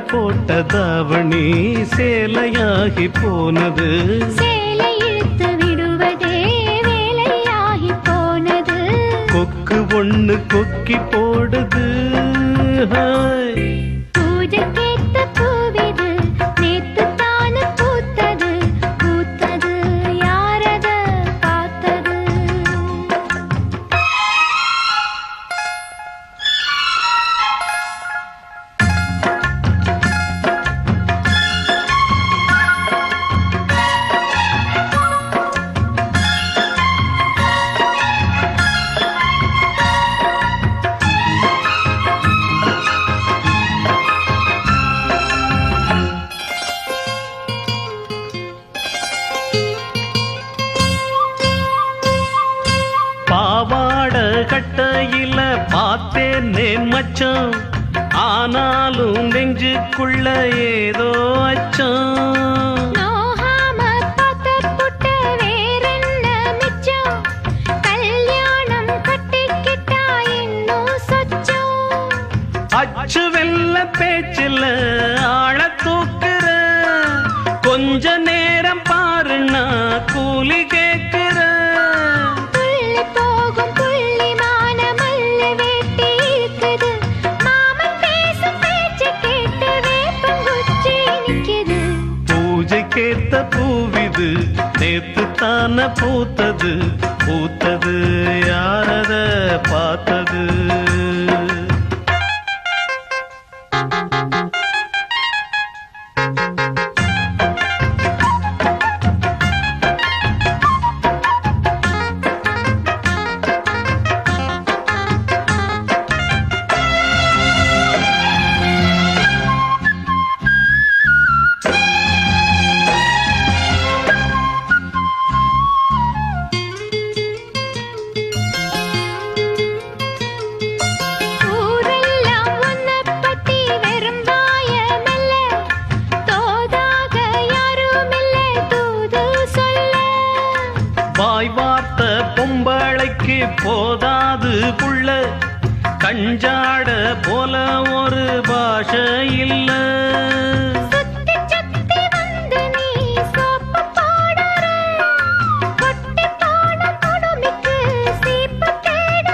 போட்ட தாவணி சேலையாகி போனது. சேலை இழுத்து விடுவதே வேலையாகி போனது. கொக்கு ஒண்ணு கொக்கி போடுது. பூஜைக்கேத்த பூவிது நேத்து தானு பூத்தது. பூத்தது யாரத பார்த்தது? பாவாட கட்டையில பார்த்தேனே மச்சான், ஆனாலும் நெஞ்சுக்குள்ள ஏதோ அச்சம். நோகாம பார்த்த புட்ட வேறென்ன மிச்சம்? கல்யாணம் கட்டிக்கிட்டா இன்னும் சொச்சம். அச்சு வெல்ல பேச்சில் ஆழ தூக்குற, கொஞ்ச நேரம் பாருன்னா கூலி கேட்கிற. துள்ளி போகும் புள்ளிமான மல்லு வேட்டி இருக்குது. மாமன் பேசும் பேச்சு கேட்டு வேப்பங்குச்சி நிக்குது. பூஜைக்கேத்த பூவிது நேத்து தான பூத்தது. பூத்தது யாரத பார்த்தது? ஊரெல்லாம் உன்னைப் பத்தி வெறும் வாயமல்ல. தோதாக யாருமில்ல தூது சொல்ல. வாய் வார்த்த பொம்பளைக்கு போதாது புள்ள, கஞ்சாட போல ஒரு பாஷை இல்ல. சுத்தி சுத்தி வந்து நீ சோப்பு போடுற. கொட்டி போன குடுமிக்கு சீப்பு தேடுற.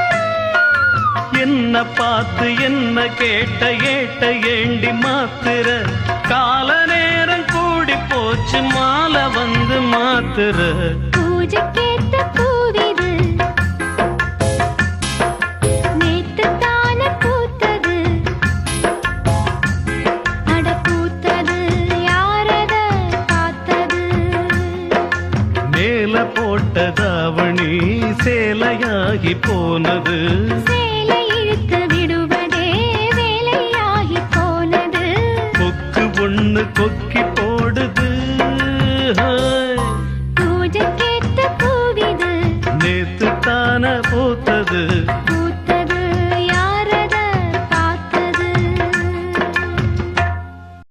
என்ன பார்த்து என்ன கேட்ட ஏட்ட ஏண்டி மாத்துற? கால நேரம் கூடி போச்சு மாலை வந்து மாத்துற. பூஜைக்கேத்த பூவிது நேத்து தானே பூத்தது. அட பூத்தது யாரத பார்த்தது? மேல போட்ட தாவணி சேலையாகி போனது.